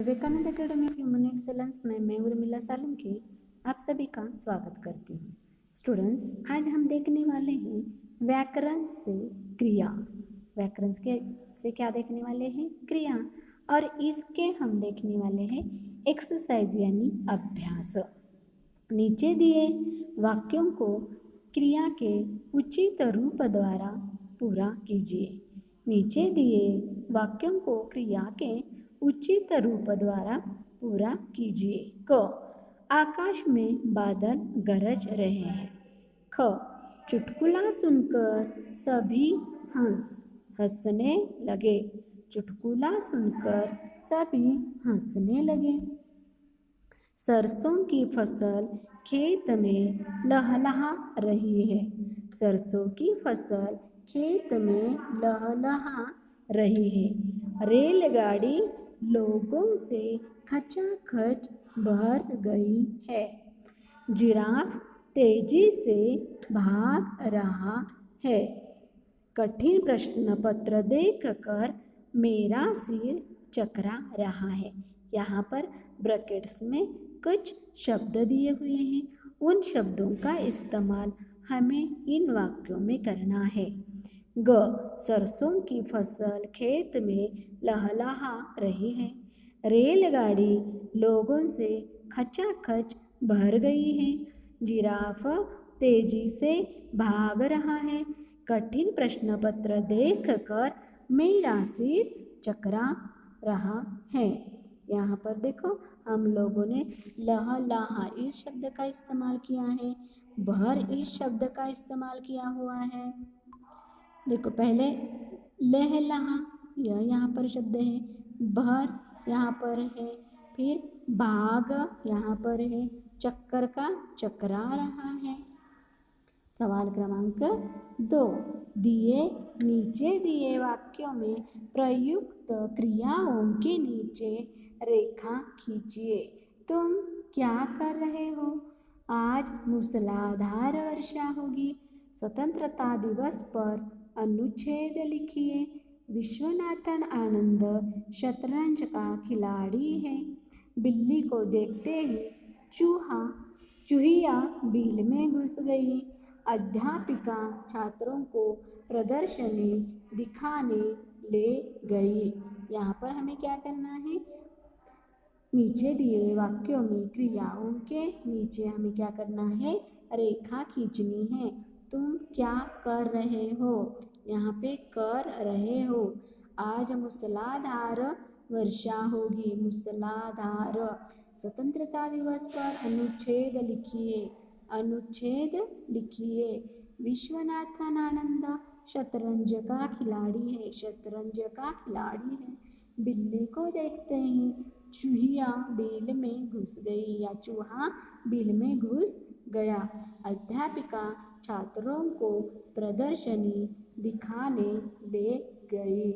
Vivekananda Academy of Human Excellence में मैं उर्मिला सालुंके आप सभी का स्वागत करती हूँ। स्टूडेंट्स, आज हम देखने वाले हैं व्याकरण से क्रिया। व्याकरण से क्या देखने वाले हैं? क्रिया। और इसके हम देखने वाले हैं एक्सरसाइज यानी अभ्यास। नीचे दिए वाक्यों को क्रिया के उचित रूप द्वारा पूरा कीजिए। नीचे दिए वाक्यों को क्रिया के उचित रूप द्वारा पूरा कीजिए। क, आकाश में बादल गरज रहे हैं। ख, चुटकुला सुनकर सभी हंसने लगे। चुटकुला सुनकर सभी हंसने लगे। सरसों की फसल खेत में लहलहा रही है। सरसों की फसल खेत में लहलहा रही है। रेलगाड़ी लोगों से खचाखच भर गई है। जिराफ तेजी से भाग रहा है। कठिन प्रश्न पत्र देखकर मेरा सिर चकरा रहा है। यहाँ पर ब्रैकेट्स में कुछ शब्द दिए हुए हैं। उन शब्दों का इस्तेमाल हमें इन वाक्यों में करना है। ग, सरसों की फसल खेत में लहलहा रही है। रेलगाड़ी लोगों से खचाखच भर गई है। जिराफ तेजी से भाग रहा है। कठिन प्रश्न पत्र देखकर मेरा सिर चकरा रहा है। यहाँ पर देखो हम लोगों ने लहलहा इस शब्द का इस्तेमाल किया है। भर इस शब्द का इस्तेमाल किया हुआ है। देखो पहले लहलहा यह यहाँ पर शब्द है। भर यहाँ पर है। फिर भाग यहाँ पर है। चक्कर का चकरा रहा है। सवाल क्रमांक 2, नीचे दिए वाक्यों में प्रयुक्त क्रियाओं के नीचे रेखा खींचिए। तुम क्या कर रहे हो? आज मूसलाधार वर्षा होगी। स्वतंत्रता दिवस पर अनुच्छेद लिखिए। विश्वनाथन आनंद शतरंज का खिलाड़ी है। बिल्ली को देखते ही चूहिया बिल में घुस गई। अध्यापिका छात्रों को प्रदर्शनी दिखाने ले गई। यहाँ पर हमें क्या करना है? नीचे दिए वाक्यों में क्रियाओं के नीचे हमें क्या करना है? रेखा खींचनी है। तुम क्या कर रहे हो? यहाँ पे कर रहे हो। आज मूसलाधार वर्षा होगी। मूसलाधार। स्वतंत्रता दिवस पर अनुच्छेद लिखिए। अनुच्छेद लिखिए। विश्वनाथन आनंद शतरंज का खिलाड़ी है। शतरंज का खिलाड़ी है। बिल्ली को देखते ही चूहिया बिल में घुस गई या चूहा बिल में घुस गया। अध्यापिका छात्रों को प्रदर्शनी दिखाने ले गई।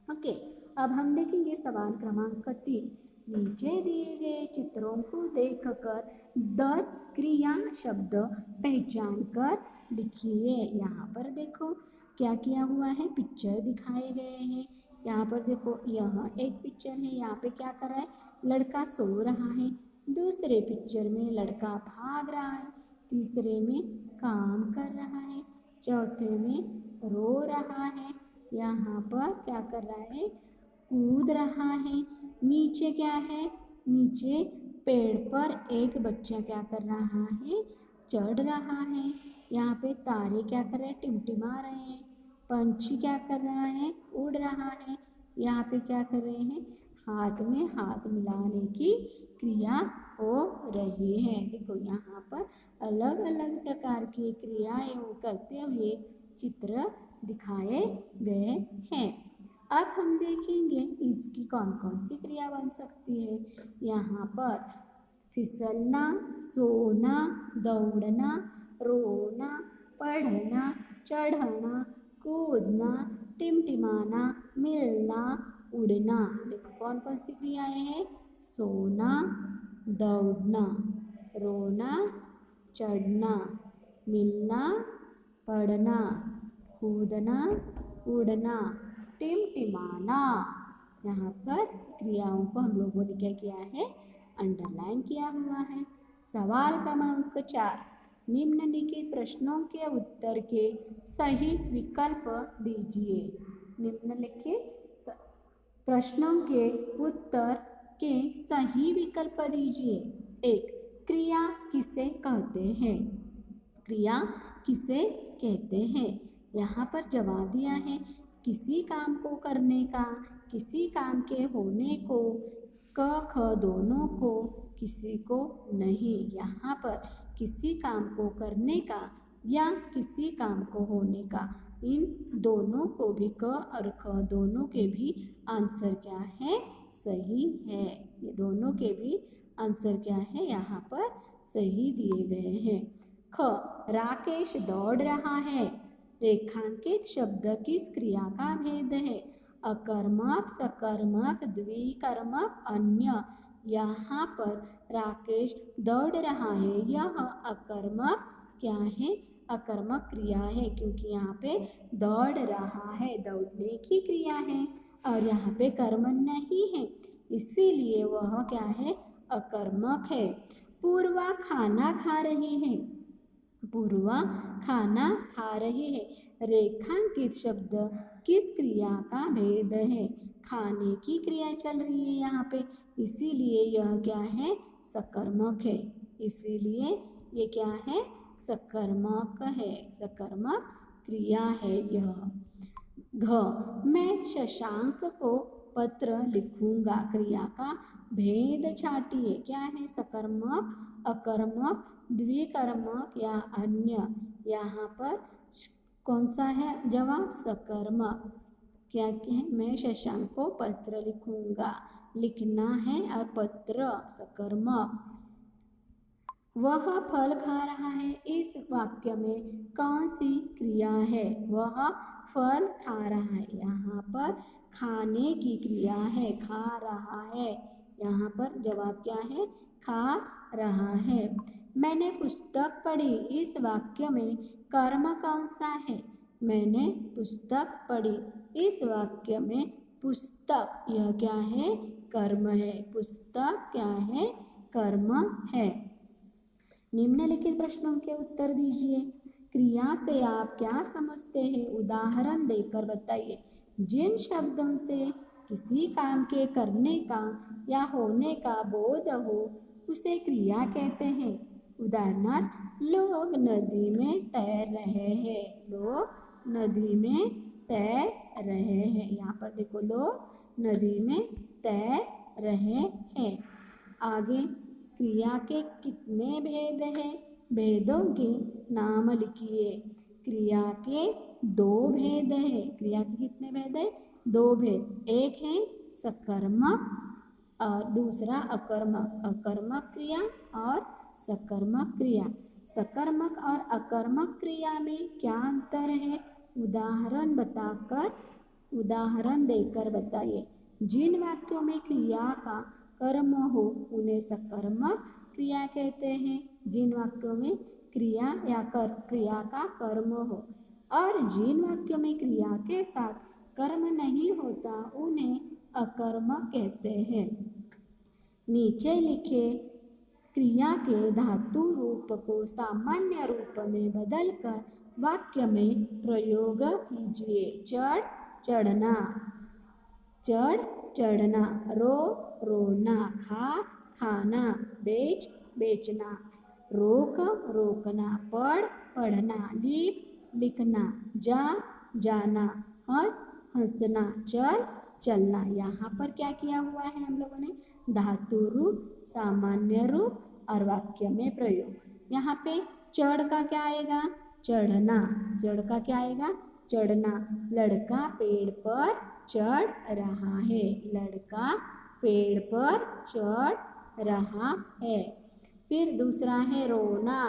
ओके, अब हम देखेंगे सवाल क्रमांक 3। नीचे दिए गए चित्रों को देखकर 10 क्रिया शब्द पहचान कर लिखिए। यहाँ पर देखो क्या किया हुआ है? पिक्चर दिखाए गए हैं। यहाँ पर देखो यहाँ एक पिक्चर है। यहाँ पे क्या कर रहा है? लड़का सो रहा है। दूसरे पिक्चर में लड़का भाग रहा है। तीसरे में काम कर रहा है। चौथे में रो रहा है। यहाँ पर क्या कर रहा है? कूद रहा है। नीचे क्या है? नीचे पेड़ पर एक बच्चा क्या कर रहा है? चढ़ रहा है। यहाँ पे तारे क्या कर रहे हैं? टिमटिमा रहे हैं। पंछी क्या कर रहा है? उड़ रहा है। यहाँ पे क्या कर रहे हैं? हाथ में हाथ मिलाने की क्रिया हो रही है। देखो यहाँ पर अलग अलग प्रकार की क्रियाएं करते हुए चित्र दिखाए गए हैं। अब हम देखेंगे इसकी कौन कौन सी क्रिया बन सकती है। यहाँ पर फिसलना, सोना, दौड़ना, रोना, पढ़ना, चढ़ना, कूदना, टिमटिमाना, मिलना, उड़ना। देखो कौन कौन सी क्रियाएं हैं? सोना, दौड़ना, रोना, चढ़ना, मिलना, पढ़ना, कूदना, उड़ना, टिमटिमाना। यहाँ पर क्रियाओं को हम लोगों ने क्या किया है, अंडरलाइन किया हुआ है। सवाल क्रमांक 4, निम्नलिखित प्रश्नों के उत्तर के सही विकल्प दीजिए। निम्नलिखित प्रश्नों के उत्तर के सही विकल्प दीजिए। 1, क्रिया किसे कहते हैं? क्रिया किसे कहते हैं? यहाँ पर जवाब दिया है, किसी काम को करने का, किसी काम के होने को, क ख दोनों को, किसी को नहीं। यहाँ पर किसी काम को करने का या किसी काम को होने का, इन दोनों को भी, क और ख दोनों के भी आंसर क्या है, सही है। ये दोनों के भी आंसर क्या है, यहाँ पर सही दिए गए हैं। ख, राकेश दौड़ रहा है। रेखांकित शब्द किस क्रिया का भेद है? अकर्मक, सकर्मक, द्विकर्मक, अन्य। यहाँ पर राकेश दौड़ रहा है, यह अकर्मक क्या है, अकर्मक क्रिया है, क्योंकि यहाँ पे दौड़ रहा है, दौड़ने की क्रिया है और यहाँ पे कर्म नहीं है, इसीलिए वह क्या है, अकर्मक है। पूर्वा खाना खा रही है। पूर्वा खाना खा रही है। रेखांकित शब्द किस क्रिया का भेद है? खाने की क्रिया चल रही है यहाँ पे, इसीलिए यह क्या है, सकर्मक है। इसीलिए ये क्या है, सकर्मक है, सकर्मक क्रिया है यह। घ, मैं शशांक को पत्र लिखूंगा। क्रिया का भेद छाटिए। क्या है, सकर्मक, अकर्मक, द्विकर्मक या अन्य? यहाँ पर कौन सा है जवाब, सकर्मक। क्या है, मैं शशांक को पत्र लिखूंगा, लिखना है और पत्र सकर्मक। वह फल खा रहा है। इस वाक्य में कौन सी क्रिया है? वह फल खा रहा है, यहाँ पर खाने की क्रिया है, खा रहा है। यहाँ पर जवाब क्या है, खा रहा है। मैंने पुस्तक पढ़ी। इस वाक्य में कर्म कौन सा है? मैंने पुस्तक पढ़ी। इस वाक्य में पुस्तक यह क्या है, कर्म है। पुस्तक क्या है, कर्म है। निम्नलिखित प्रश्नों के उत्तर दीजिए। क्रिया से आप क्या समझते हैं? उदाहरण देकर बताइए। जिन शब्दों से किसी काम के करने का या होने का बोध हो उसे क्रिया कहते हैं। उदाहरण, लोग नदी में तैर रहे हैं। लोग नदी में तैर रहे हैं। यहाँ पर देखो, लोग नदी में तैर रहे हैं। आगे, क्रिया के कितने भेद हैं? भेदों के नाम लिखिए। क्रिया के 2 भेद हैं। क्रिया के कितने भेद हैं? 2 भेद। एक है सकर्मक और दूसरा अकर्मक। अकर्मक क्रिया और सकर्मक क्रिया। सकर्मक और अकर्मक क्रिया में क्या अंतर है? उदाहरण देकर बताइए। जिन वाक्यों में क्रिया का कर्म हो उन्हें सकर्मक क्रिया कहते हैं। जिन वाक्यों में क्रिया का कर्म हो, और जिन वाक्यों में क्रिया के साथ कर्म नहीं होता उन्हें अकर्मक कहते हैं। नीचे लिखे क्रिया के धातु रूप को सामान्य रूप में बदलकर वाक्य में प्रयोग कीजिए। चढ़, चढ़ना। चढ़, चढ़ना। रो, रोना। खा, खाना। बेच, बेचना। रोक, रोकना। पढ़, पढ़ना। लिख, लिखना। जा, जाना। हंस, हंसना। चल, चलना। यहाँ पर क्या किया हुआ है हम लोगों ने? धातु रूप, सामान्य रूप और वाक्य में प्रयोग। यहाँ पे चढ़ का क्या आएगा? चढ़ना। चढ़ का क्या आएगा? चढ़ना। लड़का पेड़ पर चढ़ रहा है। लड़का पेड़ पर चढ़ रहा है। फिर दूसरा है रोना,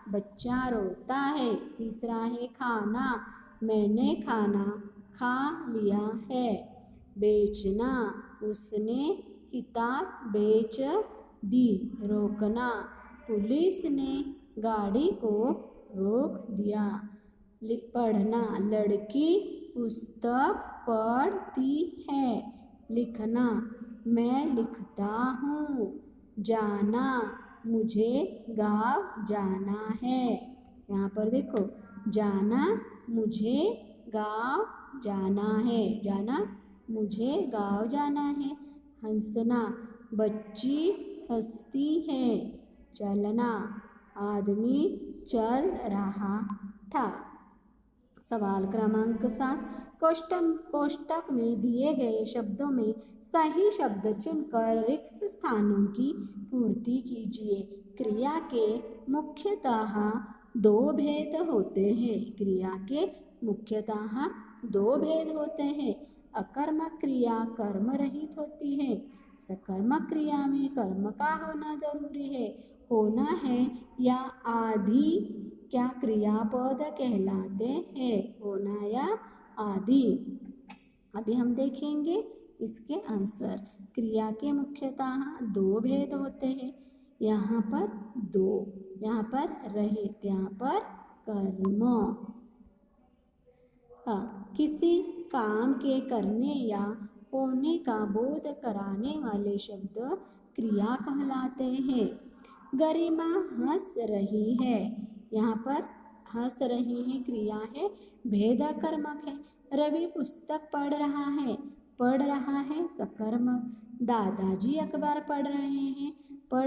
बच्चा रोता है। तीसरा है खाना, मैंने खाना खा लिया है। बेचना, उसने किताब बेच दी। रोकना, पुलिस ने गाड़ी को रोक दिया। पढ़ना, लड़की पुस्तक पढ़ती है। लिखना, मैं लिखता हूँ। जाना, मुझे गाँव जाना है। यहाँ पर देखो, जाना, मुझे गाँव जाना है। जाना, मुझे गाँव जाना है। हंसना, बच्ची हंसती है। चलना, आदमी चल रहा था। सवाल क्रमांक 7, कोष्टक में दिए गए शब्दों में सही शब्द चुनकर रिक्त स्थानों की पूर्ति कीजिए। क्रिया के मुख्यतः दो भेद होते हैं। क्रिया के मुख्यतः दो भेद होते हैं। अकर्मक क्रिया कर्म रहित होती है। सकर्मक क्रिया में कर्म का होना जरूरी है। होना है या आदि क्या क्रियापद कहलाते हैं। होना या आदि। अभी हम देखेंगे इसके आंसर। क्रिया के मुख्यतः दो भेद होते हैं। यहाँ पर दो, यहाँ पर रहित, यहाँ पर कर्म। किसी काम के करने या होने का बोध कराने वाले शब्द क्रिया कहलाते हैं। गरिमा हंस रही है। यहाँ पर हंस रही है क्रिया है, भेद कर्मक है। रवि पुस्तक पढ़ रहा है। पढ़ रहा है सकर्मक। दादाजी अखबार पढ़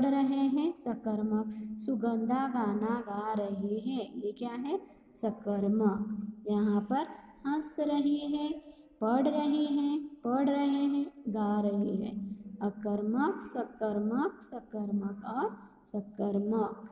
रहे हैं सकर्मक। सुगंधा गाना गा रही है, ये क्या है, सकर्मक। यहाँ पर हंस रही है, पढ़ रही हैं, पढ़ रहे हैं, गा रही है। अकर्मक, सकर्मक, सकर्मक और सकर्मक।